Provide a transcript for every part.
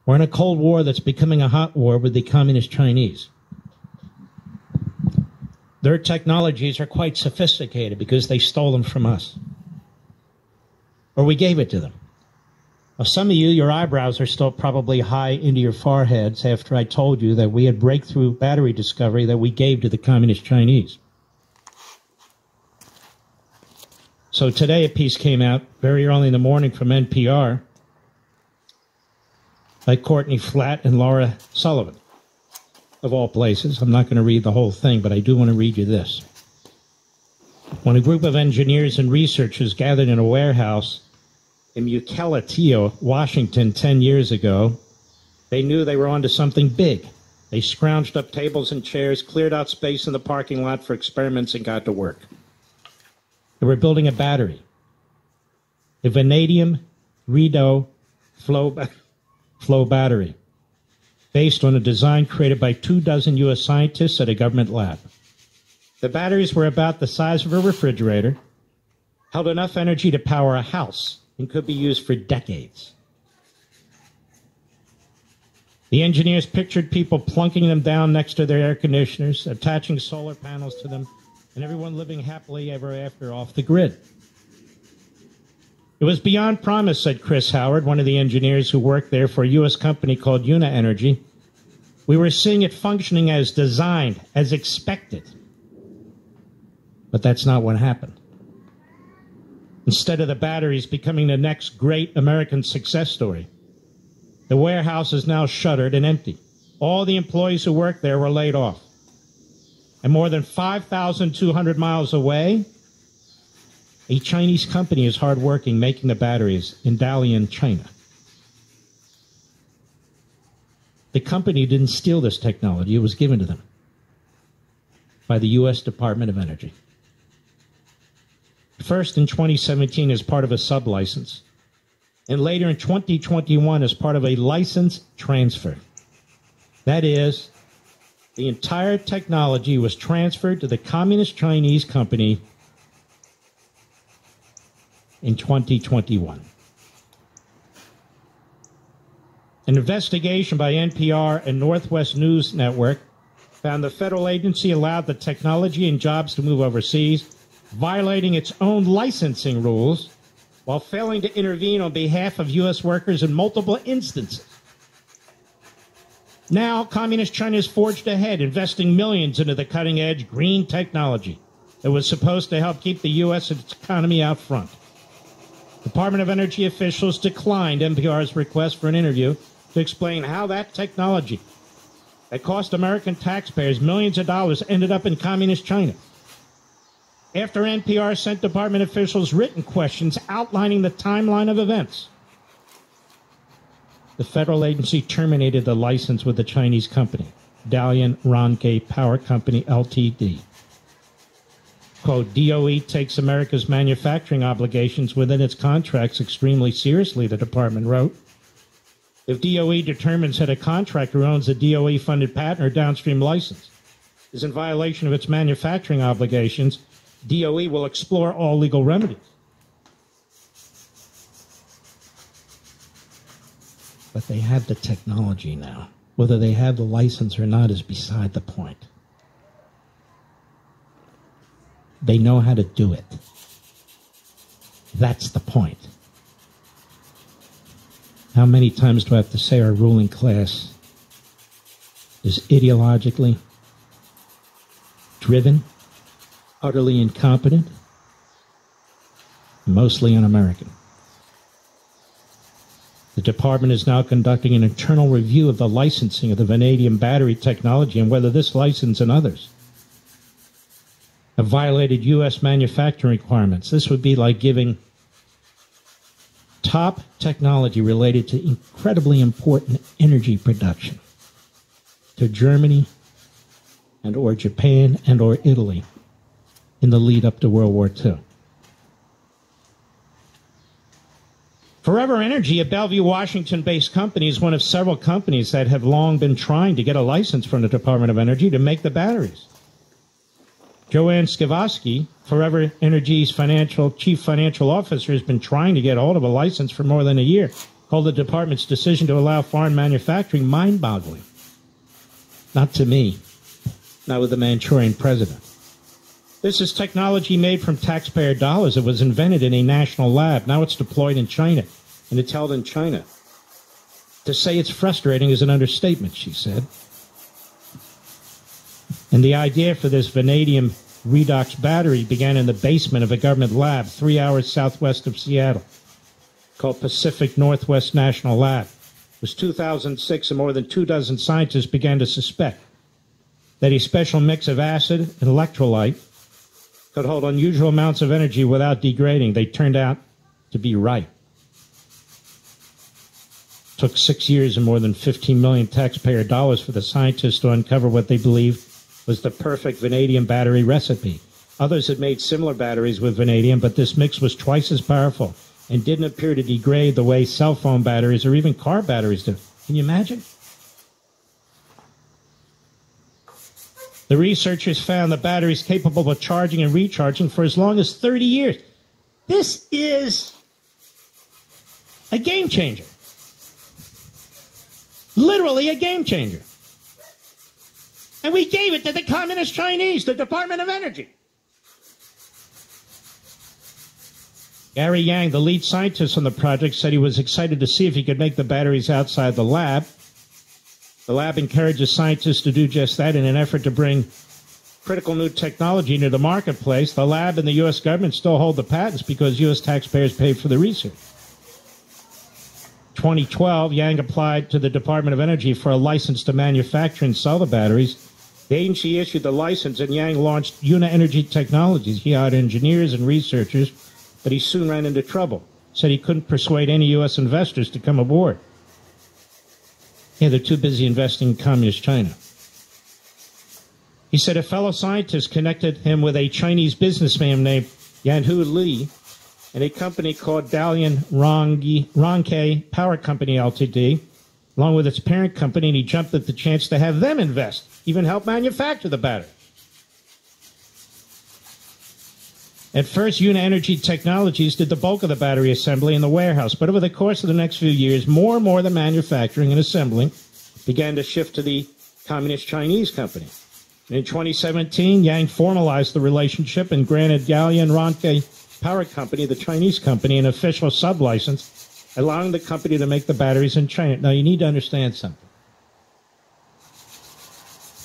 We're in a Cold War that's becoming a hot war with the Communist Chinese. Their technologies are quite sophisticated because they stole them from us. Or we gave it to them. Well, some of you, your eyebrows are still probably high into your foreheads after I told you that we had breakthrough battery discovery that we gave to the Communist Chinese. So today a piece came out very early in the morning from NPR by Courtney Flatt and Laura Sullivan, of all places. I'm not going to read the whole thing, but I do want to read you this. When a group of engineers and researchers gathered in a warehouse in Mukilteo, Washington, 10 years ago, they knew they were onto something big. They scrounged up tables and chairs, cleared out space in the parking lot for experiments, and got to work. They were building a battery, a vanadium redox flow battery, based on a design created by 24 U.S. scientists at a government lab. The batteries were about the size of a refrigerator, held enough energy to power a house, and could be used for decades. The engineers pictured people plunking them down next to their air conditioners, attaching solar panels to them, and everyone living happily ever after off the grid. It was beyond promise, said Chris Howard, one of the engineers who worked there for a U.S. company called Una Energy. We were seeing it functioning as designed, as expected. But that's not what happened. Instead of the batteries becoming the next great American success story, the warehouse is now shuttered and empty. All the employees who worked there were laid off. And more than 5,200 miles away, a Chinese company is hard working making the batteries in Dalian, China. The company didn't steal this technology. It was given to them by the U.S. Department of Energy. First in 2017 as part of a sublicense, and later in 2021 as part of a license transfer. That is, the entire technology was transferred to the Communist Chinese company in 2021. An investigation by NPR and Northwest News Network found the federal agency allowed the technology and jobs to move overseas, violating its own licensing rules while failing to intervene on behalf of U.S. workers in multiple instances. Now, Communist China has forged ahead, investing millions into the cutting-edge green technology that was supposed to help keep the U.S. and its economy out front. Department of Energy officials declined NPR's request for an interview to explain how that technology that cost American taxpayers millions of dollars ended up in Communist China. After NPR sent department officials written questions outlining the timeline of events, the federal agency terminated the license with the Chinese company, Dalian Ronke Power Company, Ltd. Quote, DOE takes America's manufacturing obligations within its contracts extremely seriously, the department wrote. If DOE determines that a contractor owns a DOE-funded patent or downstream license is in violation of its manufacturing obligations, DOE will explore all legal remedies. But they have the technology now. Whether they have the license or not is beside the point. They know how to do it. That's the point. How many times do I have to say our ruling class is ideologically driven, utterly incompetent, mostly un-American? The department is now conducting an internal review of the licensing of the vanadium battery technology and whether this license and others have violated U.S. manufacturing requirements. This would be like giving top technology related to incredibly important energy production to Germany and or Japan and or Italy in the lead up to World War II. Forever Energy, a Bellevue, Washington-based company, is one of several companies that have long been trying to get a license from the Department of Energy to make the batteries. Joanne Skivosky, Forever Energy's chief financial officer, has been trying to get hold of a license for more than a year. called the department's decision to allow foreign manufacturing mind-boggling. Not to me. Not with the Manchurian president. This is technology made from taxpayer dollars. It was invented in a national lab. Now it's deployed in China, and it's held in China. To say it's frustrating is an understatement, she said. And the idea for this vanadium redox battery began in the basement of a government lab 3 hours southwest of Seattle, called Pacific Northwest National Lab. It was 2006, and more than 24 scientists began to suspect that a special mix of acid and electrolyte could hold unusual amounts of energy without degrading. They turned out to be right. It took 6 years and more than 15 million taxpayer dollars for the scientists to uncover what they believed was the perfect vanadium battery recipe. Others had made similar batteries with vanadium, but this mix was twice as powerful and didn't appear to degrade the way cell phone batteries or even car batteries do. Can you imagine? The researchers found the batteries capable of charging and recharging for as long as 30 years. This is a game changer. Literally a game changer. And we gave it to the Communist Chinese, the Department of Energy. Gary Yang, the lead scientist on the project, said he was excited to see if he could make the batteries outside the lab. The lab encourages scientists to do just that in an effort to bring critical new technology into the marketplace. The lab and the U.S. government still hold the patents because U.S. taxpayers paid for the research. 2012, Yang applied to the Department of Energy for a license to manufacture and sell the batteries. The agency issued the license, and Yang launched Una Energy Technologies. He hired engineers and researchers, but he soon ran into trouble. Said he couldn't persuade any U.S. investors to come aboard. Yeah, they're too busy investing in communist China. He said a fellow scientist connected him with a Chinese businessman named Yanhu Li and a company called Dalian Rongke Power Company Ltd., along with its parent company, and he jumped at the chance to have them invest, even help manufacture the battery. At first, Una Energy Technologies did the bulk of the battery assembly in the warehouse, but over the course of the next few years, more and more of the manufacturing and assembling began to shift to the Communist Chinese company. And in 2017, Yang formalized the relationship and granted Dalian Rongke Power Company, the Chinese company, an official sublicense, allowing the company to make the batteries in China. Now, you need to understand something.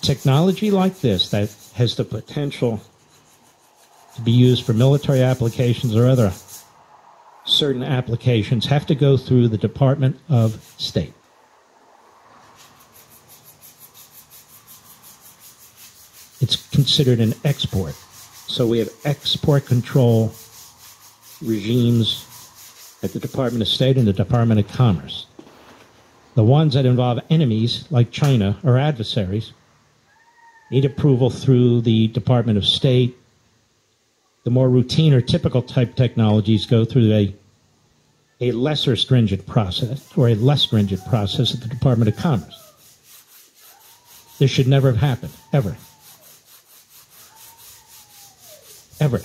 Technology like this that has the potential to be used for military applications or other certain applications have to go through the Department of State. It's considered an export. So we have export control regimes at the Department of State and the Department of Commerce. The ones that involve enemies like China or adversaries need approval through the Department of State. The more routine or typical type technologies go through a lesser stringent process or a less stringent process at the Department of Commerce. This should never have happened, ever. Ever.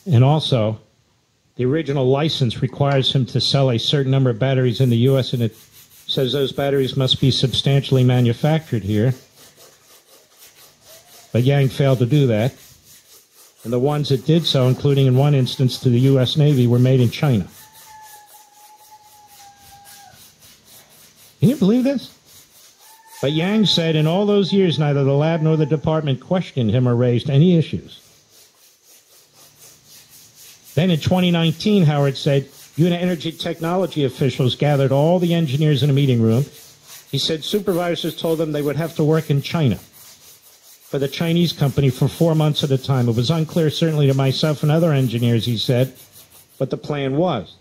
And also, the original license requires him to sell a certain number of batteries in the U.S., and it says those batteries must be substantially manufactured here. But Yang failed to do that. And the ones that did so, including in one instance to the U.S. Navy, were made in China. Can you believe this? But Yang said in all those years, neither the lab nor the department questioned him or raised any issues. Then in 2019, Howard said, Una Energy Technology officials gathered all the engineers in a meeting room. He said supervisors told them they would have to work in China for the Chinese company for 4 months at a time. It was unclear, certainly to myself and other engineers, he said, what the plan was.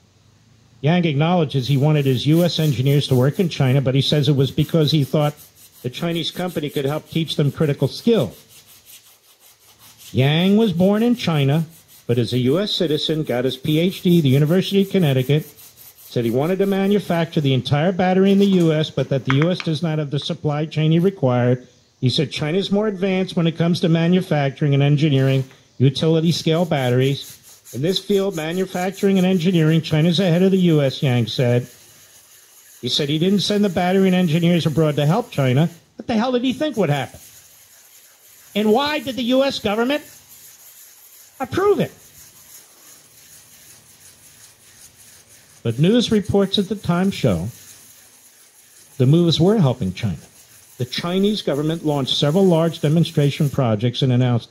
Yang acknowledges he wanted his U.S. engineers to work in China, but he says it was because he thought the Chinese company could help teach them critical skills. Yang was born in China, but as a U.S. citizen, got his Ph.D. at the University of Connecticut, said he wanted to manufacture the entire battery in the U.S., but that the U.S. does not have the supply chain he required. He said China is more advanced when it comes to manufacturing and engineering utility-scale batteries. In this field, manufacturing and engineering, China's ahead of the U.S., Yang said. He said he didn't send the battery and engineers abroad to help China. What the hell did he think would happen? And why did the U.S. government approve it? But news reports at the time show the moves were helping China. The Chinese government launched several large demonstration projects and announced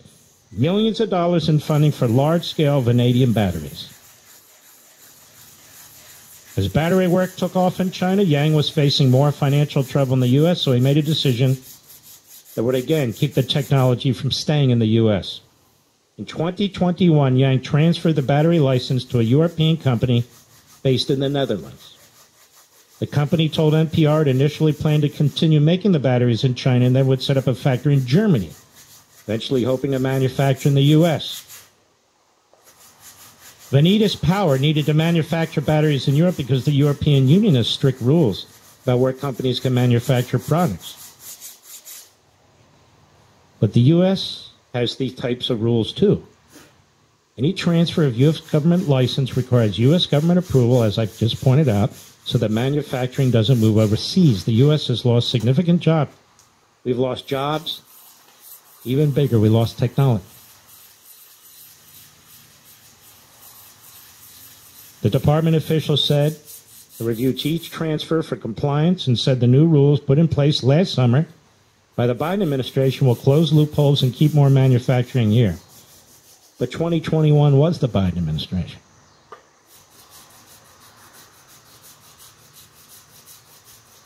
millions of dollars in funding for large-scale vanadium batteries. As battery work took off in China, Yang was facing more financial trouble in the U.S., so he made a decision that would again keep the technology from staying in the U.S. In 2021, Yang transferred the battery license to a European company based in the Netherlands. The company told NPR it initially planned to continue making the batteries in China and then would set up a factory in Germany, eventually hoping to manufacture in the U.S. Vanita's Power needed to manufacture batteries in Europe because the European Union has strict rules about where companies can manufacture products. But the U.S. has these types of rules too. Any transfer of U.S. government license requires U.S. government approval, as I've just pointed out, so that manufacturing doesn't move overseas. The U.S. has lost significant jobs. We've lost jobs. Even bigger, we lost technology. The department officials said they reviewed each transfer for compliance and said the new rules put in place last summer by the Biden administration will close loopholes and keep more manufacturing here. But 2021 was the Biden administration.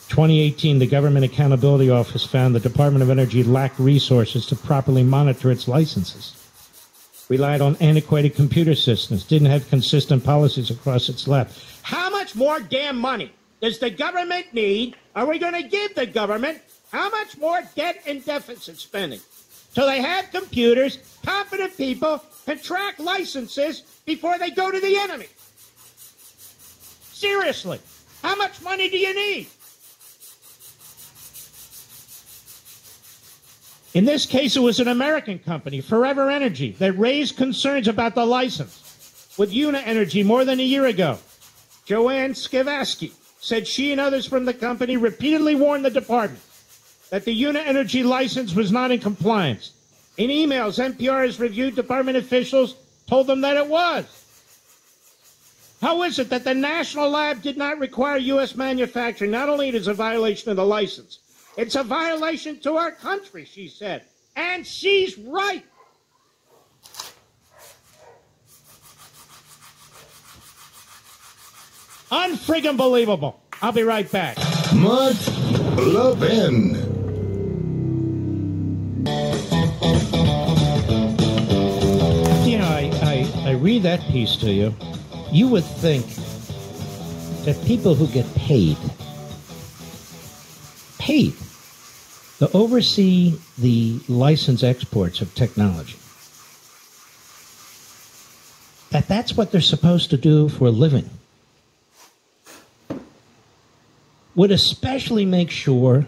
In 2018, the Government Accountability Office found the Department of Energy lacked resources to properly monitor its licenses, relied on antiquated computer systems, didn't have consistent policies across its lab. How much more damn money does the government need? Are we going to give the government how much more debt and deficit spending? So they have computers, competent people can track licenses before they go to the enemy. Seriously, how much money do you need? In this case, it was an American company, Forever Energy, that raised concerns about the license with Una Energy more than a year ago. Joanne Skivasky said she and others from the company repeatedly warned the department that the Una Energy license was not in compliance. In emails, NPR has reviewed department officials told them that it was. How is it that the national lab did not require U.S. manufacturing? Not only is it a violation of the license, it's a violation to our country, she said. And she's right. Unfriggin' believable. I'll be right back. Mark Levin. You know, I read that piece to you. You would think that people who get paid to oversee the license exports of technology, that's what they're supposed to do for a living, would especially make sure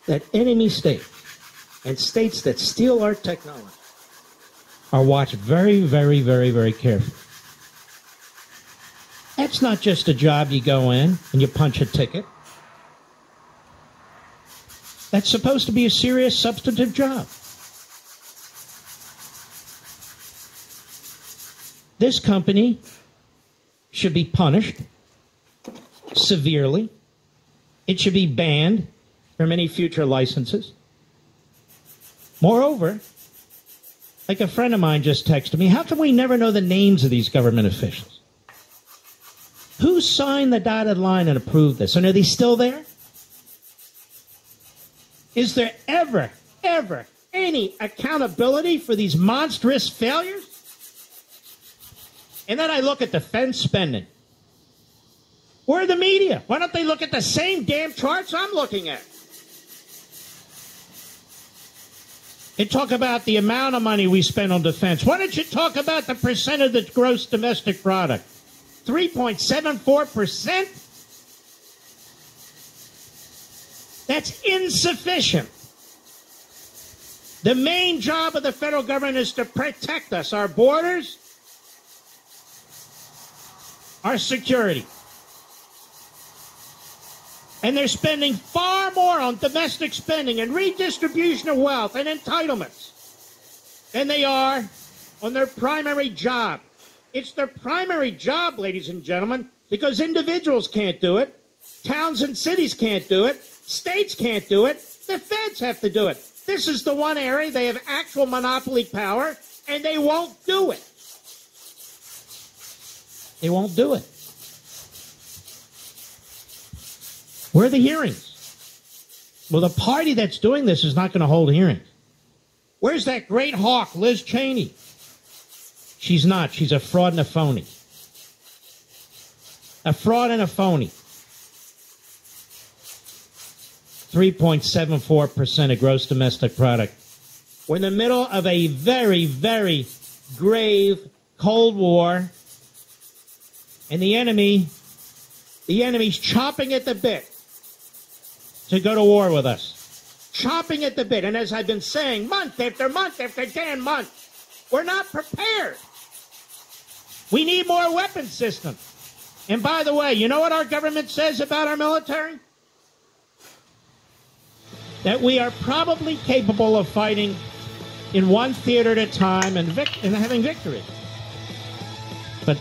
that enemy states and states that steal our technology are watched very, very, very, very carefully. That's not just a job you go in and you punch a ticket. That's supposed to be a serious, substantive job. This company should be punished severely. It should be banned from any future licenses. Moreover, like a friend of mine just texted me, how come we never know the names of these government officials? Who signed the dotted line and approved this? And are they still there? Is there ever any accountability for these monstrous failures? And then I look at defense spending. Where are the media? Why don't they look at the same damn charts I'm looking at? They talk about the amount of money we spend on defense. Why don't you talk about the percent of the gross domestic product? 3.74%? That's insufficient. The main job of the federal government is to protect us, our borders, our security. And they're spending far more on domestic spending and redistribution of wealth and entitlements than they are on their primary job. It's their primary job, ladies and gentlemen, because individuals can't do it. Towns and cities can't do it. States can't do it. The feds have to do it. This is the one area they have actual monopoly power, and they won't do it. They won't do it. Where are the hearings? Well, the party that's doing this is not going to hold hearings. Where's that great hawk, Liz Cheney? She's not. She's a fraud and a phony. A fraud and a phony. 3.74% of gross domestic product. We're in the middle of a very, very grave Cold War, and the enemy's chomping at the bit to go to war with us. Chomping at the bit. And as I've been saying, month after month after damn month, we're not prepared. We need more weapon systems. And by the way, you know what our government says about our military? That we are probably capable of fighting in one theater at a time and having victory. But